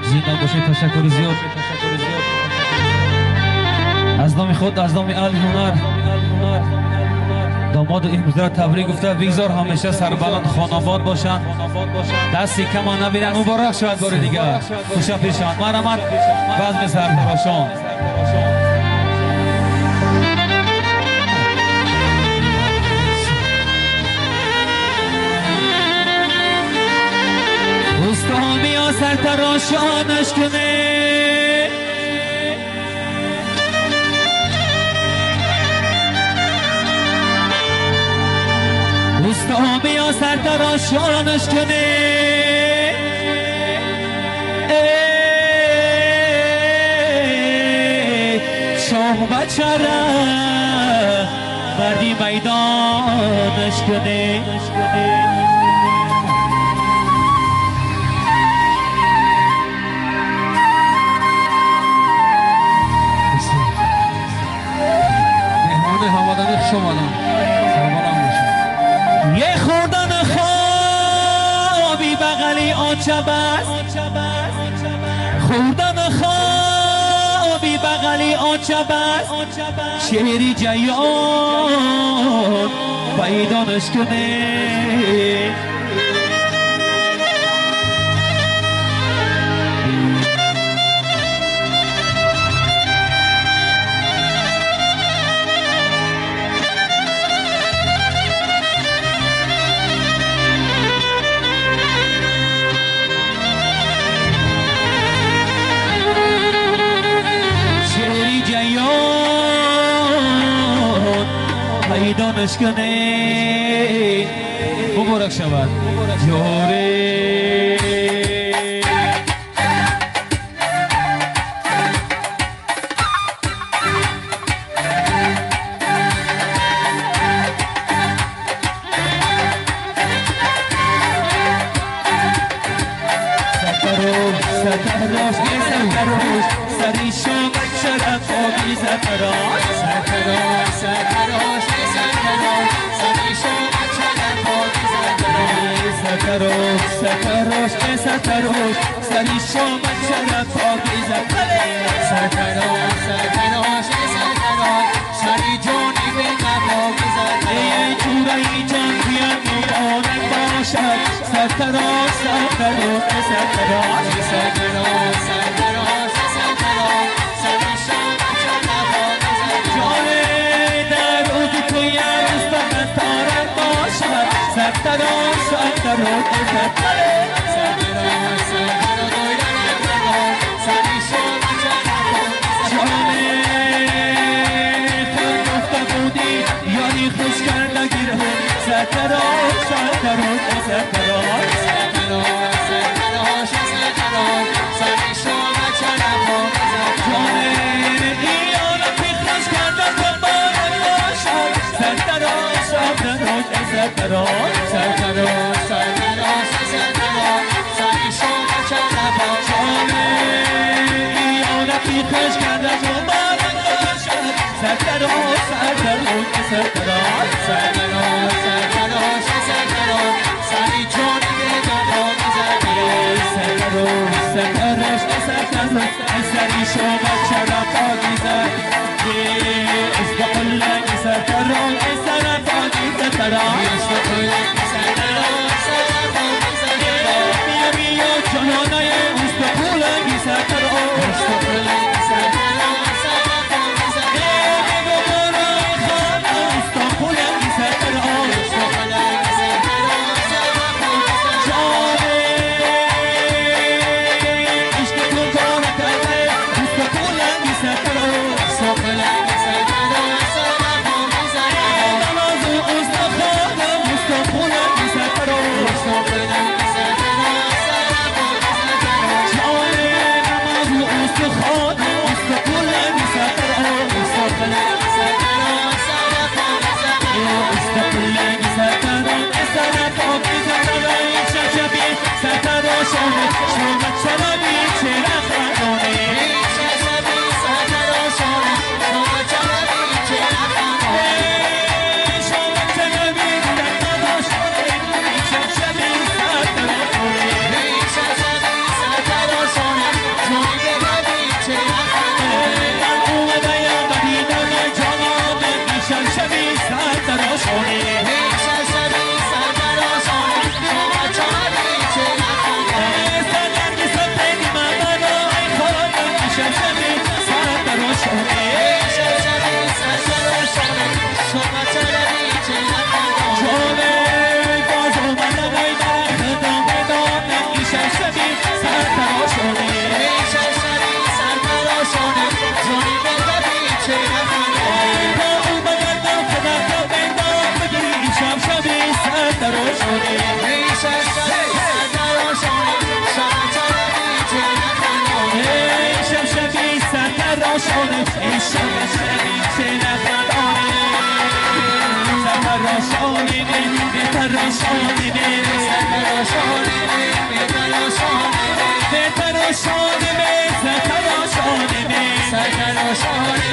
زنده باشید. تشکر زیاد از نام خود، از نام اهل هنر. داماد امروز را تبریک گفته بگذار همیشه سربلند خانواد باشن، دستی کم نبینن. مبارک شود بار دیگر. خوش پیشان مرحمت بزم سرفراشان. استامی ها سرتراشانش کنه، استامی ها سرتراشانش کنه. شاه بچه را بردی میدانش کنه. یه خوردن خوابی بغلی آنچه بست، خوردن خوابی بغلی آنچه بست. شعری جیان پیدانش کنه. پیدانش کنه. مبارک شود جوره. سرکروش سرکروش سری شما شرف آبی سرکروش سرکروش سرکروش سرکروش سرکروش سرکروش سری شما شرف آبی سرکروش سرکروش سرکروش سرکروش سری جانی به نبابی سرکروش ای جورایی جان بیان مبارک باشد. سرکروش سرکروش سرکروش سرکروش سرکروش سرکروش سری شما شرف آبی سرکروش در او تو یاد تارم باشد. سرکروش سرکروش سرکروش سرکروش سرکروش سری شما شرف آبی یعنی خوش کرده گیره. سرکروش سرکروش سرکروش سرکروش سرکروش سرکروش سری شما شرف آبی جانه ایانا پیخش کرده مبارک باشد. سرکروش سرکروش سرکروش سرکروش سرکروش سرکروش سری شما شرف آبی جانه ایانا پیخش کرده مبارک باشد. سرکروش سرکروش سرکروش سرکروش سرکروش سرکروش سری جانی به نبابی سرکروش سرکروش سرکروش سرکروش سری شما شرف آبی سرکروش استقلال سرکروش شرف آبی سرکروش استقلال سرکروش شرف آبی سرکروش بیا بیا جهانای استقلال سرکروش استقلال سرکروش شرف آبی سرکروش سرتراشانه این شب شبی چه نفرانه سرتراشانه بهتراشانه سرتراشانه بهتراشانه بهتراشانه سرتراشانه سرتراشانه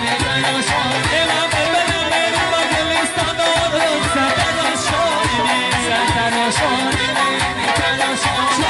بهتراشانه من ببرم برم با دلستان دارم سرتراشانه سرتراشانه بهتراشانه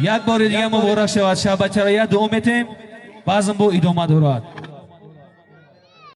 یک بار دیگه مبارک شود. شب بچه‌ها یک دوم میتیم، بعضم با ادامه دارد.